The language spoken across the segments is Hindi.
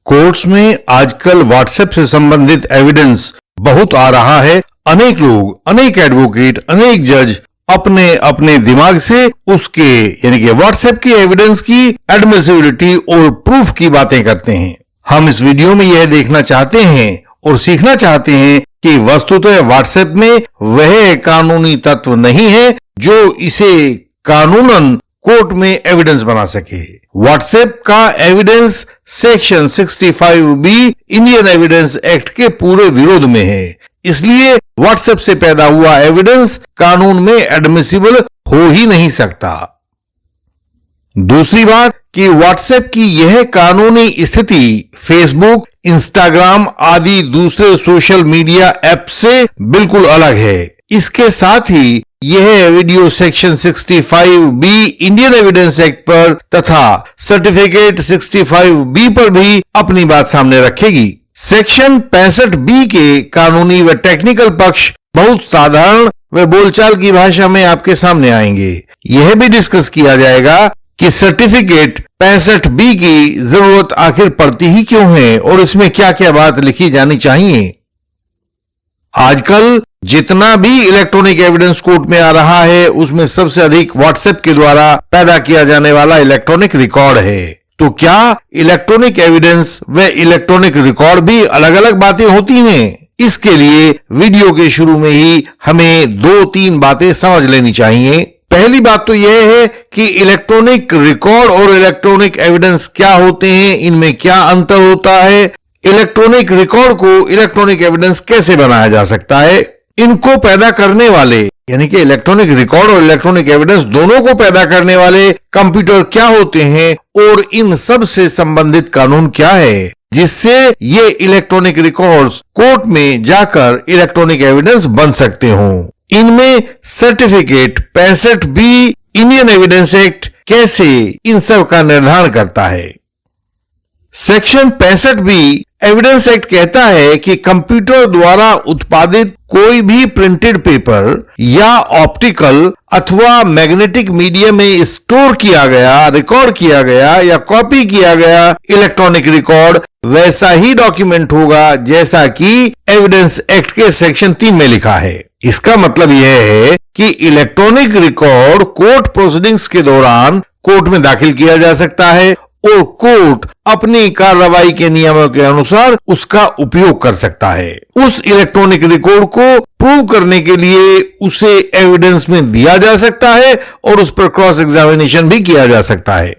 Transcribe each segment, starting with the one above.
कोर्ट्स में आजकल व्हाट्सएप से संबंधित एविडेंस बहुत आ रहा है। अनेक लोग, अनेक एडवोकेट, अनेक जज अपने अपने दिमाग से उसके यानी कि व्हाट्सएप की एविडेंस की एडमिसिबिलिटी और प्रूफ की बातें करते हैं। हम इस वीडियो में यह देखना चाहते हैं और सीखना चाहते हैं कि वस्तुतः व्हाट्सएप में वह कानूनी तत्व नहीं है जो इसे कानूनन कोर्ट में एविडेंस बना सके। व्हाट्सएप का evidence section 65B Indian evidence act के पूरे विरोध में है, इसलिए व्हाट्सएप से पैदा हुआ एविडेंस कानून में एडमिसिबल हो ही नहीं सकता। दूसरी बात कि व्हाट्सएप की यह कानूनी स्थिति फेसबुक, इंस्टाग्राम आदि दूसरे सोशल मीडिया ऐप से बिल्कुल अलग है। इसके साथ ही यह video section 65B Indian evidence act पर तथा सर्टिफिकेट 65B पर भी अपनी बात सामने रखेगी। सेक्शन 65B के कानूनी व टेक्निकल पक्ष बहुत साधारण व बोलचाल की भाषा में आपके सामने आएंगे। यह भी डिस्कस किया जाएगा कि सर्टिफिकेट 65B की जरूरत आखिर पड़ती ही क्यों है और इसमें क्या क्या बात लिखी जानी चाहिए। आजकल जितना भी इलेक्ट्रॉनिक एविडेंस कोर्ट में आ रहा है उसमें सबसे अधिक व्हाट्सएप के द्वारा पैदा किया जाने वाला इलेक्ट्रॉनिक रिकॉर्ड है। तो क्या इलेक्ट्रॉनिक एविडेंस व इलेक्ट्रॉनिक रिकॉर्ड भी अलग अलग बातें होती हैं? इसके लिए वीडियो के शुरू में ही हमें 2-3 बातें समझ लेनी चाहिए। पहली बात तो यह है कि इलेक्ट्रॉनिक रिकॉर्ड और इलेक्ट्रॉनिक एविडेंस क्या होते हैं, इनमें क्या अंतर होता है, इलेक्ट्रॉनिक रिकॉर्ड को इलेक्ट्रॉनिक एविडेंस कैसे बनाया जा सकता है, इनको पैदा करने वाले यानी कि इलेक्ट्रॉनिक रिकॉर्ड और इलेक्ट्रॉनिक एविडेंस दोनों को पैदा करने वाले कंप्यूटर क्या होते हैं और इन सब से संबंधित कानून क्या है जिससे ये इलेक्ट्रॉनिक रिकॉर्ड्स कोर्ट में जाकर इलेक्ट्रॉनिक एविडेंस बन सकते हों। इनमें certificate 65B Indian evidence act कैसे इन सब का निर्धारण करता है। सेक्शन 65B एविडेंस एक्ट कहता है कि कंप्यूटर द्वारा उत्पादित कोई भी प्रिंटेड पेपर या ऑप्टिकल अथवा मैग्नेटिक मीडियम में स्टोर किया गया, रिकॉर्ड किया गया या कॉपी किया गया इलेक्ट्रॉनिक रिकॉर्ड वैसा ही डॉक्यूमेंट होगा जैसा कि एविडेंस एक्ट के सेक्शन 3 में लिखा है। इसका मतलब यह है कि इलेक्ट्रॉनिक रिकॉर्ड कोर्ट प्रोसीडिंग्स के दौरान कोर्ट में दाखिल किया जा सकता है और कोर्ट अपनी कार्रवाई के नियमों के अनुसार उसका उपयोग कर सकता है। उस इलेक्ट्रॉनिक रिकॉर्ड को प्रूव करने के लिए उसे एविडेंस में दिया जा सकता है और उस पर क्रॉस एग्जामिनेशन भी किया जा सकता है।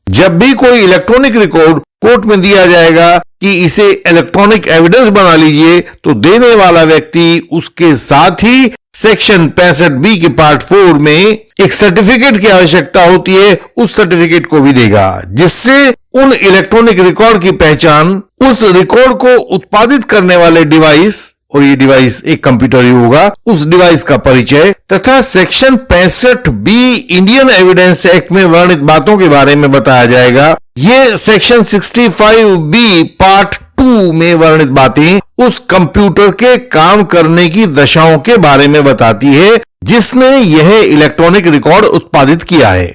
जब भी कोई इलेक्ट्रॉनिक रिकॉर्ड कोर्ट में दिया जाएगा कि इसे इलेक्ट्रॉनिक एविडेंस बना लीजिए, तो देने वाला व्यक्ति उसके साथ ही सेक्शन 65B के पार्ट 4 में एक सर्टिफिकेट की आवश्यकता होती है, उस सर्टिफिकेट को भी देगा जिससे उन इलेक्ट्रॉनिक रिकॉर्ड की पहचान, उस रिकॉर्ड को उत्पादित करने वाले डिवाइस, और ये डिवाइस एक कंप्यूटर ही होगा, उस डिवाइस का परिचय तथा section 65B Indian evidence act में वर्णित बातों के बारे में बताया जाएगा। ये सेक्शन 65B पार्ट 2 में वर्णित बातें उस कंप्यूटर के काम करने की दशाओं के बारे में बताती है जिसने यह इलेक्ट्रॉनिक रिकॉर्ड उत्पादित किया है।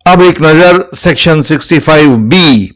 अब एक नजर सेक्शन 65B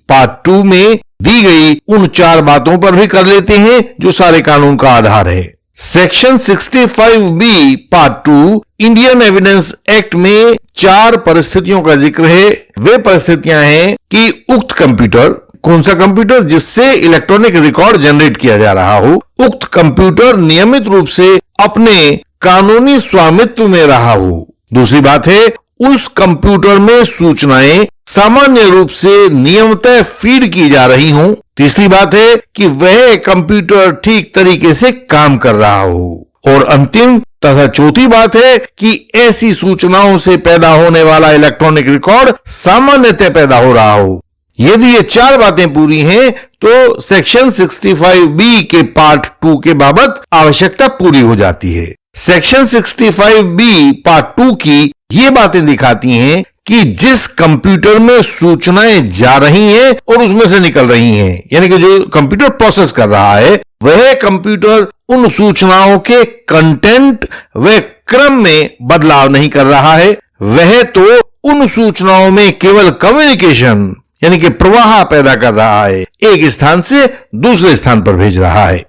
पार्ट 2 में दी गई उन 4 बातों पर भी कर लेते हैं जो सारे कानून का आधार है। Section 65B part 2 Indian evidence act में 4 परिस्थितियों का जिक्र है। वे परिस्थितियां हैं कि उक्त कंप्यूटर, कौन सा कंप्यूटर जिससे इलेक्ट्रॉनिक रिकॉर्ड जनरेट किया जा रहा हो, उक्त कंप्यूटर नियमित रूप से अपने कानूनी स्वामित्व में रहा हो। दूसरी बात है उस कंप्यूटर में सूचनाएं सामान्य रूप से नियमतः फीड की जा रही हों। तीसरी बात है कि वह कंप्यूटर ठीक तरीके से काम कर रहा हो। और अंतिम तथा चौथी बात है कि ऐसी सूचनाओं से पैदा होने वाला इलेक्ट्रॉनिक रिकॉर्ड सामान्यतः पैदा हो रहा हो। यदि ये 4 बातें पूरी हैं तो सेक्शन 65B के पार्ट 2 के बाबत आवश्यकता पूरी हो जाती है। सेक्शन 65B पार्ट 2 की ये बातें दिखाती हैं कि जिस कंप्यूटर में सूचनाएं जा रही हैं और उसमें से निकल रही हैं, यानी कि जो कंप्यूटर प्रोसेस कर रहा है वह कंप्यूटर उन सूचनाओं के कंटेंट व क्रम में बदलाव नहीं कर रहा है, वह तो उन सूचनाओं में केवल कम्युनिकेशन यानी कि प्रवाह पैदा कर रहा है, एक स्थान से दूसरे स्थान पर भेज रहा है।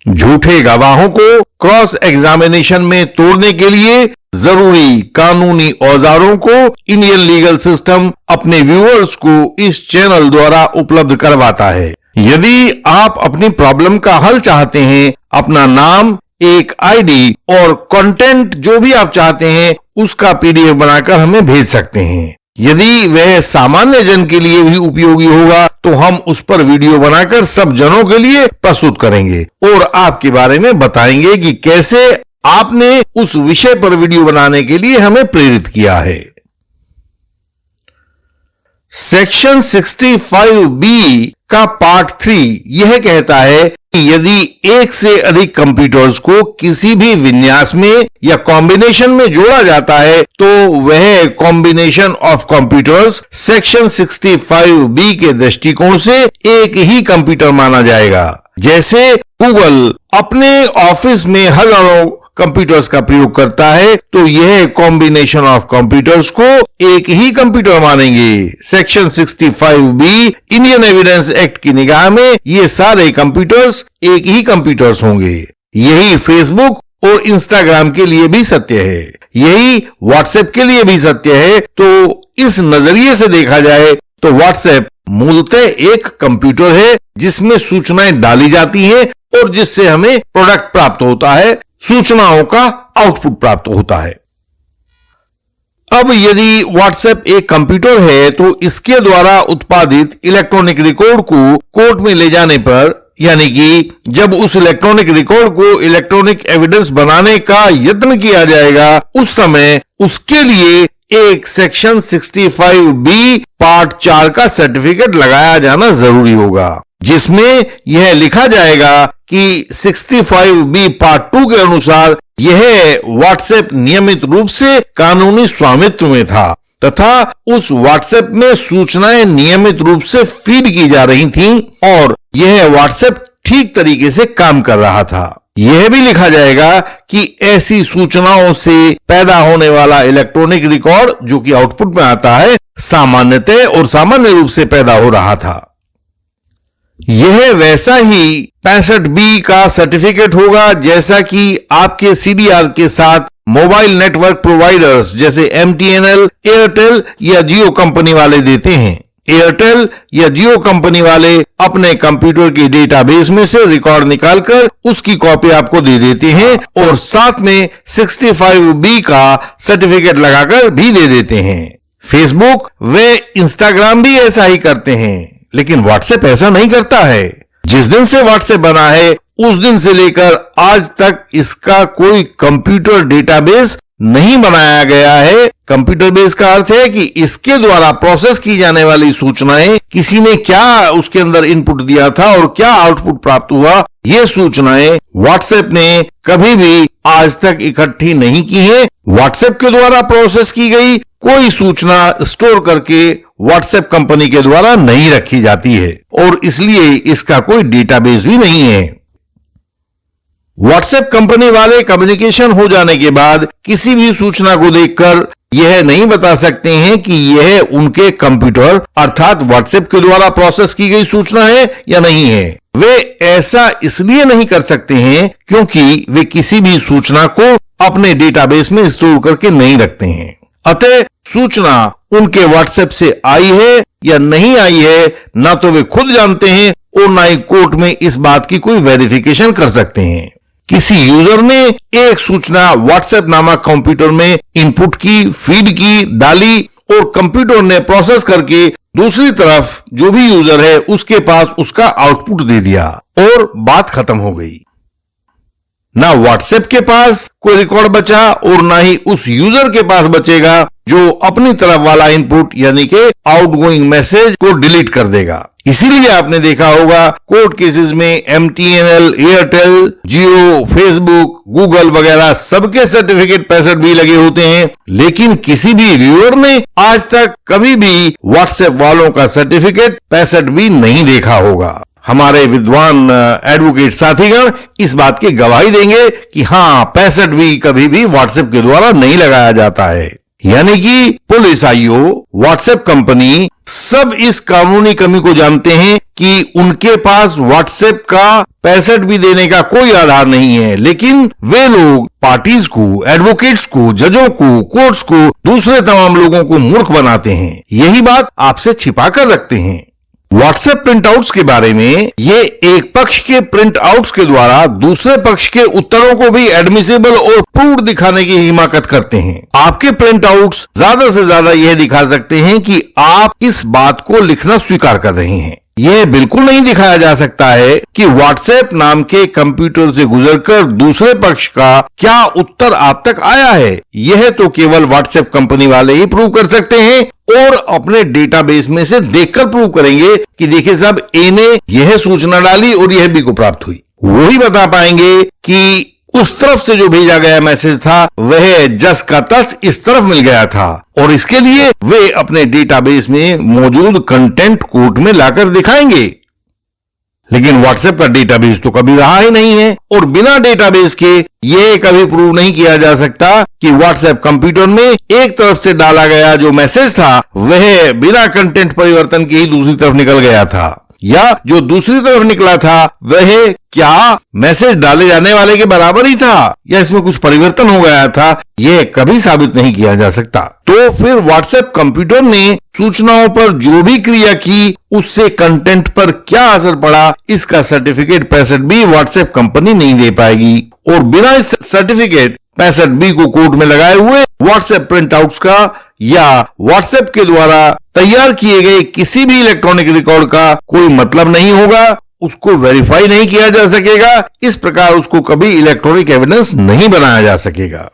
झूठे गवाहों को क्रॉस एग्जामिनेशन में तोड़ने के लिए जरूरी कानूनी औजारों को इंडियन लीगल सिस्टम अपने व्यूअर्स को इस चैनल द्वारा उपलब्ध करवाता है। यदि आप अपनी प्रॉब्लम का हल चाहते हैं, अपना नाम, एक आईडी और कंटेंट जो भी आप चाहते हैं उसका पीडीएफ बनाकर हमें भेज सकते हैं। यदि वह सामान्य जन के लिए भी उपयोगी होगा तो हम उस पर वीडियो बनाकर सब जनों के लिए प्रस्तुत करेंगे और आपके बारे में बताएंगे कि कैसे आपने उस विषय पर वीडियो बनाने के लिए हमें प्रेरित किया है। सेक्शन 65B का पार्ट 3 यह कहता है कि यदि एक से अधिक कंप्यूटर्स को किसी भी विन्यास में या कॉम्बिनेशन में जोड़ा जाता है तो वह combination of computers section 65B के दृष्टिकोण से एक ही कंप्यूटर माना जाएगा। जैसे गूगल अपने ऑफिस में हजारों कंप्यूटर्स का प्रयोग करता है तो यह कॉम्बिनेशन ऑफ कंप्यूटर्स को एक ही कंप्यूटर मानेंगे। Section 65B Indian evidence act की निगाह में ये सारे कंप्यूटर्स एक ही कंप्यूटर्स होंगे। यही फेसबुक और इंस्टाग्राम के लिए भी सत्य है, यही व्हाट्सएप के लिए भी सत्य है। तो इस नजरिए से देखा जाए तो व्हाट्सएप मूलतः एक कंप्यूटर है जिसमें सूचनाएं डाली जाती हैं और जिससे हमें प्रोडक्ट प्राप्त होता है, सूचनाओं का आउटपुट प्राप्त होता है। अब यदि व्हाट्सएप एक कंप्यूटर है तो इसके द्वारा उत्पादित इलेक्ट्रॉनिक रिकॉर्ड को कोर्ट में ले जाने पर, यानी कि जब उस इलेक्ट्रॉनिक रिकॉर्ड को इलेक्ट्रॉनिक एविडेंस बनाने का यत्न किया जाएगा, उस समय उसके लिए एक सेक्शन 65B पार्ट 4 का सर्टिफिकेट लगाया जाना जरूरी होगा, जिसमें यह लिखा जाएगा कि 65B पार्ट 2 के अनुसार यह व्हाट्सएप नियमित रूप से कानूनी स्वामित्व में था तथा उस व्हाट्सएप में सूचनाएं नियमित रूप से फीड की जा रही थीं और यह व्हाट्सएप ठीक तरीके से काम कर रहा था। यह भी लिखा जाएगा कि ऐसी सूचनाओं से पैदा होने वाला इलेक्ट्रॉनिक रिकॉर्ड जो कि आउटपुट में आता है सामान्यतः और सामान्य रूप से पैदा हो रहा था। यह वैसा ही 65B का सर्टिफिकेट होगा जैसा कि आपके CDR के साथ मोबाइल नेटवर्क प्रोवाइडर्स जैसे MTNL, एयरटेल या जियो कंपनी वाले देते हैं। एयरटेल या जियो कंपनी वाले अपने कंप्यूटर की डेटाबेस में से रिकॉर्ड निकालकर उसकी कॉपी आपको दे देते हैं और साथ में 65B का सर्टिफिकेट लगाकर भी दे देते हैं। फेसबुक व इंस्टाग्राम भी ऐसा ही करते हैं, लेकिन व्हाट्सएप ऐसा नहीं करता है। जिस दिन से व्हाट्सएप बना है उस दिन से लेकर आज तक इसका कोई कंप्यूटर डेटाबेस नहीं बनाया गया है। कंप्यूटर बेस का अर्थ है कि इसके द्वारा प्रोसेस की जाने वाली सूचनाएं, किसी ने क्या उसके अंदर इनपुट दिया था और क्या आउटपुट प्राप्त हुआ, ये सूचनाएं व्हाट्सएप ने कभी भी आज तक इकट्ठी नहीं की है। व्हाट्सएप के द्वारा प्रोसेस की गई कोई सूचना स्टोर करके व्हाट्सएप कंपनी के द्वारा नहीं रखी जाती है और इसलिए इसका कोई डेटाबेस भी नहीं है। व्हाट्सएप कंपनी वाले कम्युनिकेशन हो जाने के बाद किसी भी सूचना को देखकर यह नहीं बता सकते हैं कि यह उनके कंप्यूटर अर्थात व्हाट्सएप के द्वारा प्रोसेस की गई सूचना है या नहीं है। वे ऐसा इसलिए नहीं कर सकते हैं क्योंकि वे किसी भी सूचना को अपने डेटाबेस में स्टोर करके नहीं रखते हैं। अतः सूचना उनके व्हाट्सएप से आई है या नहीं आई है ना तो वे खुद जानते हैं और ना ही कोर्ट में इस बात की कोई वेरिफिकेशन कर सकते हैं। किसी यूजर ने एक सूचना व्हाट्सएप नामक कंप्यूटर में इनपुट की, फीड की, डाली और कंप्यूटर ने प्रोसेस करके दूसरी तरफ जो भी यूजर है उसके पास उसका आउटपुट दे दिया और बात खत्म हो गई। ना व्हाट्सएप के पास कोई रिकॉर्ड बचा और ना ही उस यूजर के पास बचेगा जो अपनी तरफ वाला इनपुट यानी कि आउटगोइंग मैसेज को डिलीट कर देगा। इसीलिए आपने देखा होगा कोर्ट केसेस में MTNL, एयरटेल, जियो, फेसबुक, गूगल वगैरह सबके सर्टिफिकेट 65B लगे होते हैं, लेकिन किसी भी व्यूअर ने आज तक कभी भी व्हाट्सएप वालों का सर्टिफिकेट 65B नहीं देखा होगा। हमारे विद्वान एडवोकेट साथीगण इस बात की गवाही देंगे कि हाँ 65B कभी भी व्हाट्सएप के द्वारा नहीं लगाया जाता है। यानी कि पुलिस, आईओ, व्हाट्सएप कंपनी सब इस कानूनी कमी को जानते हैं कि उनके पास व्हाट्सएप का पैसेट भी देने का कोई आधार नहीं है, लेकिन वे लोग पार्टीज को, एडवोकेट्स को, जजों को, कोर्ट्स को, दूसरे तमाम लोगों को मूर्ख बनाते हैं। यही बात आपसे छिपा कर रखते हैं। व्हाट्सएप प्रिंटआउट्स के बारे में, ये एक पक्ष के प्रिंटआउट्स के द्वारा दूसरे पक्ष के उत्तरों को भी एडमिसिबल और प्रूव्ड दिखाने की हिमाकत करते हैं। आपके प्रिंटआउट्स ज्यादा से ज्यादा यह दिखा सकते हैं कि आप इस बात को लिखना स्वीकार कर रहे हैं। यह बिल्कुल नहीं दिखाया जा सकता है कि व्हाट्सएप नाम के कंप्यूटर से गुजरकर दूसरे पक्ष का क्या उत्तर आप तक आया है। यह तो केवल व्हाट्सएप कंपनी वाले ही प्रूव कर सकते हैं और अपने डेटाबेस में से देखकर प्रूव करेंगे कि देखिए साहब, ए ने यह सूचना डाली और यह बी को प्राप्त हुई। वही बता पाएंगे कि उस तरफ से जो भेजा गया मैसेज था वह जस का तस इस तरफ मिल गया था, और इसके लिए वे अपने डेटाबेस में मौजूद कंटेंट कोर्ट में लाकर दिखाएंगे। लेकिन व्हाट्सएप का डेटाबेस तो कभी रहा ही नहीं है, और बिना डेटाबेस के यह कभी प्रूव नहीं किया जा सकता कि व्हाट्सएप कंप्यूटर में एक तरफ से डाला गया जो मैसेज था वह बिना कंटेंट परिवर्तन के ही दूसरी तरफ निकल गया था, या जो दूसरी तरफ निकला था वह क्या मैसेज डाले जाने वाले के बराबर ही था, या इसमें कुछ परिवर्तन हो गया था। यह कभी साबित नहीं किया जा सकता। तो फिर व्हाट्सएप कंप्यूटर ने सूचनाओं पर जो भी क्रिया की उससे कंटेंट पर क्या असर पड़ा, इसका सर्टिफिकेट पैसेट भी व्हाट्सएप कंपनी नहीं दे पाएगी, और बिना इस सर्टिफिकेट पैसेट बी को कोर्ट में लगाए हुए व्हाट्सएप प्रिंटआउट्स का या व्हाट्सएप के द्वारा तैयार किए गए किसी भी इलेक्ट्रॉनिक रिकॉर्ड का कोई मतलब नहीं होगा, उसको वेरीफाई नहीं किया जा सकेगा। इस प्रकार उसको कभी इलेक्ट्रॉनिक एविडेंस नहीं बनाया जा सकेगा।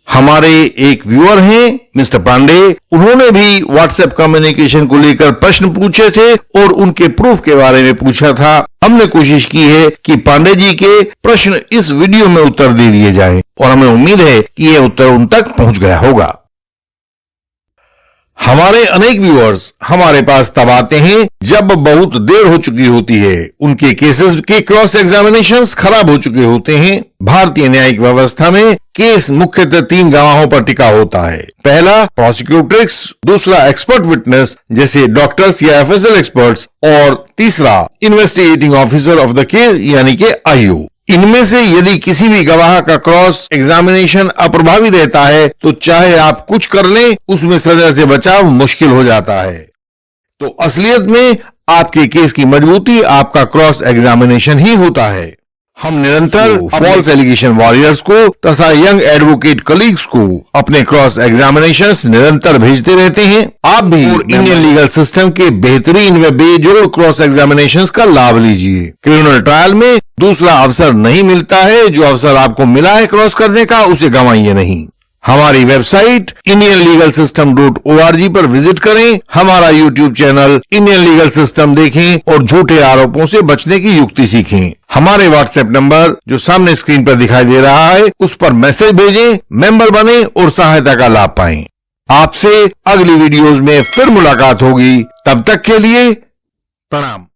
हमारे एक व्यूअर हैं मिस्टर पांडे, उन्होंने भी व्हाट्सएप कम्युनिकेशन को लेकर प्रश्न पूछे थे और उनके प्रूफ के बारे में पूछा था। हमने कोशिश की है कि पांडे जी के प्रश्न इस वीडियो में उत्तर दे दिए जाएं, और हमें उम्मीद है कि यह उत्तर उन तक पहुंच गया होगा। हमारे अनेक व्यूअर्स हमारे पास तब आते हैं जब बहुत देर हो चुकी होती है, उनके केसेस के क्रॉस एग्जामिनेशंस खराब हो चुके होते हैं। भारतीय न्यायिक व्यवस्था में केस मुख्यतः 3 गवाहों पर टिका होता है। पहला प्रोसिक्यूटर्स, दूसरा एक्सपर्ट विटनेस जैसे डॉक्टर्स या एफएसएल एक्सपर्ट्स, और तीसरा investigating officer of the case यानी कि आईओ। इनमें से यदि किसी भी गवाह का क्रॉस एग्जामिनेशन अप्रभावी रहता है तो चाहे आप कुछ कर लें, उसमें सजा से बचाव मुश्किल हो जाता है। तो असलियत में आपके केस की मजबूती आपका क्रॉस एग्जामिनेशन ही होता है। हम निरंतर फॉल्स एलिगेशन वॉरियर्स को तथा यंग एडवोकेट कलीग्स को अपने क्रॉस एग्जामिनेशंस निरंतर भेजते रहते हैं। आप भी इंडियन लीगल सिस्टम के बेहतरीन व बेजोड़ क्रॉस एग्जामिनेशंस का लाभ लीजिए। क्रिमिनल ट्रायल में दूसरा अवसर नहीं मिलता है, जो अवसर आपको मिला है क्रॉस करने का उसे गंवाइए नहीं। हमारी वेबसाइट indianlegalsystem.org पर विजिट करें, हमारा YouTube channel Indian legal system देखें और झूठे आरोपों से बचने की युक्ति सीखें। हमारे व्हाट्सएप नंबर जो सामने स्क्रीन पर दिखाई दे रहा है उस पर मैसेज भेजें, मेंबर बने और सहायता का लाभ पाएं। आपसे अगली वीडियोस में फिर मुलाकात होगी, तब तक के लिए प्रणाम।